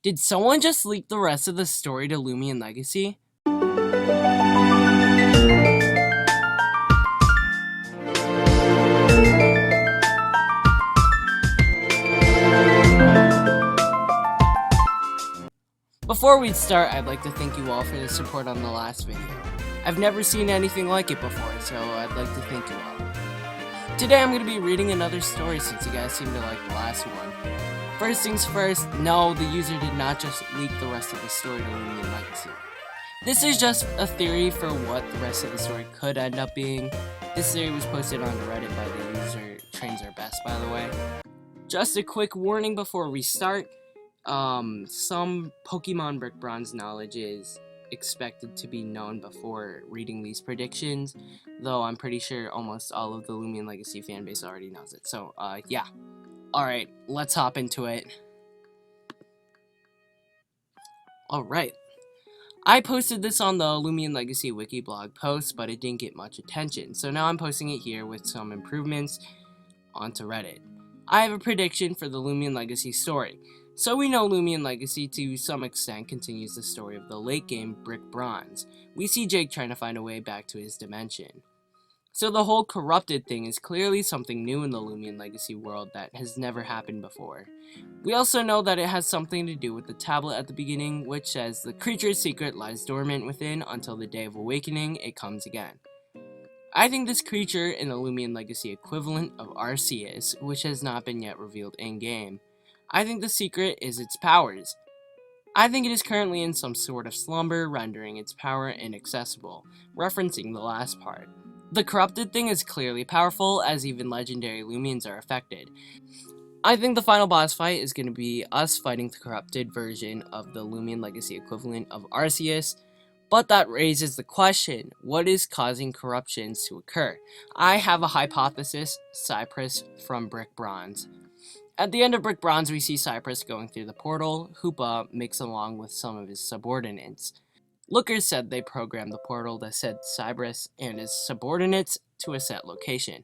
Did someone just leak the rest of the story to Loomian Legacy? Before we start, I'd like to thank you all for the support on the last video. I've never seen anything like it before, so I'd like to thank you all. Today I'm going to be reading another story since you guys seem to like the last one. First things first, no, the user did not just leak the rest of the story to Loomian Legacy. This is just a theory for what the rest of the story could end up being. This theory was posted on Reddit by the user Trains Are Best, by the way. Just a quick warning before we start. Some Pokemon Brick Bronze knowledge is expected to be known before reading these predictions, though I'm pretty sure almost all of the Loomian Legacy fanbase already knows it. So, yeah. Alright, let's hop into it. Alright. I posted this on the Loomian Legacy wiki blog post, but it didn't get much attention, so now I'm posting it here with some improvements onto Reddit. I have a prediction for the Loomian Legacy story. So we know Loomian Legacy to some extent continues the story of the late game Brick Bronze. We see Jake trying to find a way back to his dimension. So the whole corrupted thing is clearly something new in the Loomian Legacy world that has never happened before. We also know that it has something to do with the tablet at the beginning, which says the creature's secret lies dormant within until the day of awakening it comes again. I think this creature in the Loomian Legacy equivalent of Arceus, which has not been yet revealed in-game. I think the secret is its powers. I think it is currently in some sort of slumber, rendering its power inaccessible, referencing the last part. The corrupted thing is clearly powerful, as even legendary Loomians are affected. I think the final boss fight is going to be us fighting the corrupted version of the Loomian Legacy equivalent of Arceus, but that raises the question, what is causing corruptions to occur? I have a hypothesis, Cypress from Brick Bronze. At the end of Brick Bronze, we see Cypress going through the portal. Hoopa mix along with some of his subordinates. Lookers said they programmed the portal that sent Cypress and his subordinates to a set location.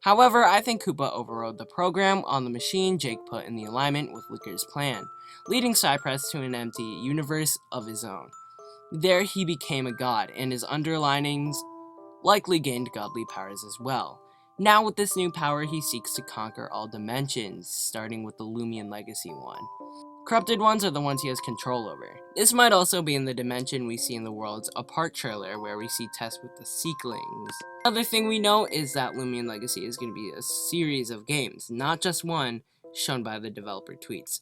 However, I think Hoopa overrode the program on the machine Jake put in the alignment with Looker's plan, leading Cypress to an empty universe of his own. There he became a god, and his underlinings likely gained godly powers as well. Now with this new power, he seeks to conquer all dimensions, starting with the Loomian Legacy one. Corrupted ones are the ones he has control over. This might also be in the dimension we see in the Worlds Apart trailer, where we see Tess with the Seeklings. Another thing we know is that Loomian Legacy is going to be a series of games, not just one, shown by the developer tweets.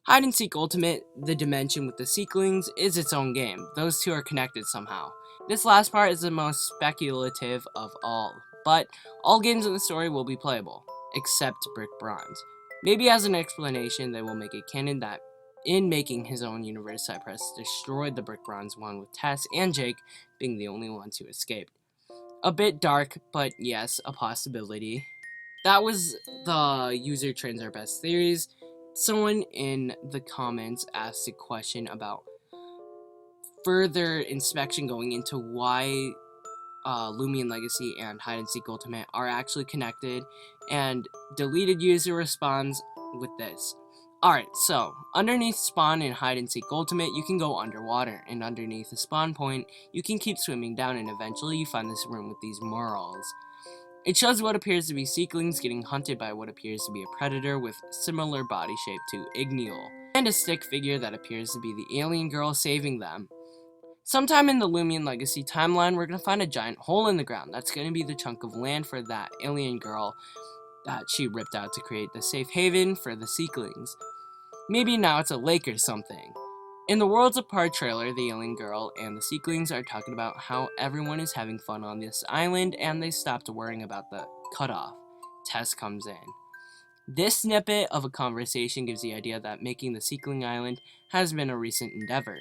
Hide and Seek Ultimate, the dimension with the Seeklings, is its own game. Those two are connected somehow. This last part is the most speculative of all, but all games in the story will be playable, except Brick Bronze. Maybe as an explanation, they will make it canon that in making his own universe, Cypress destroyed the Brick Bronze one with Tess and Jake being the only ones who escaped. A bit dark, but yes, a possibility. That was the user Trains Our Best theories. Someone in the comments asked a question about further inspection going into why Loomian Legacy and Hide and Seek Ultimate are actually connected, and deleted user responds with this. Alright, so underneath spawn in Hide and Seek Ultimate, you can go underwater, and underneath the spawn point, you can keep swimming down, and eventually you find this room with these murals. It shows what appears to be Seeklings getting hunted by what appears to be a predator with similar body shape to Igneal, and a stick figure that appears to be the alien girl saving them. Sometime in the Loomian Legacy timeline, we're going to find a giant hole in the ground. That's going to be the chunk of land for that alien girl that she ripped out to create the safe haven for the Seeklings. Maybe now it's a lake or something. In the Worlds Apart trailer, the alien girl and the Seeklings are talking about how everyone is having fun on this island and they stopped worrying about the cutoff. Tess comes in. This snippet of a conversation gives the idea that making the Seekling Island has been a recent endeavor.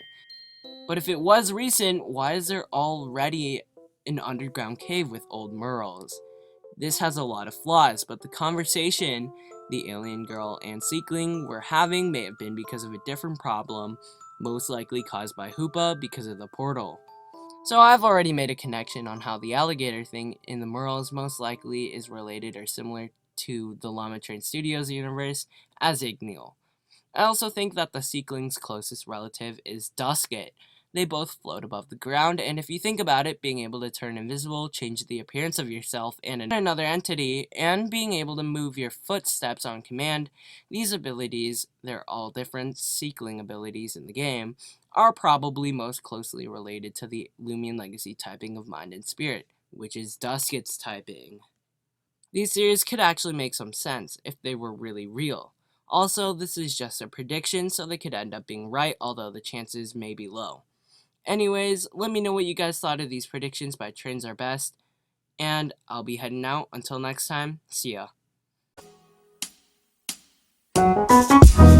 But if it was recent, why is there already an underground cave with old murals? This has a lot of flaws, but the conversation the alien girl and Seekling were having may have been because of a different problem, most likely caused by Hoopa because of the portal. So I've already made a connection on how the alligator thing in the murals most likely is related or similar to the Llama Train Studios universe as Igneal. I also think that the Seekling's closest relative is Dusket. They both float above the ground, and if you think about it, being able to turn invisible, change the appearance of yourself and another entity, and being able to move your footsteps on command, these abilities, they're all different Seekling abilities in the game, are probably most closely related to the Loomian Legacy typing of Mind and Spirit, which is Dusket's typing. These theories could actually make some sense if they were really real. Also, this is just a prediction, so they could end up being right, although the chances may be low. Anyways, let me know what you guys thought of these predictions by Trends Are Best, and I'll be heading out. Until next time, see ya.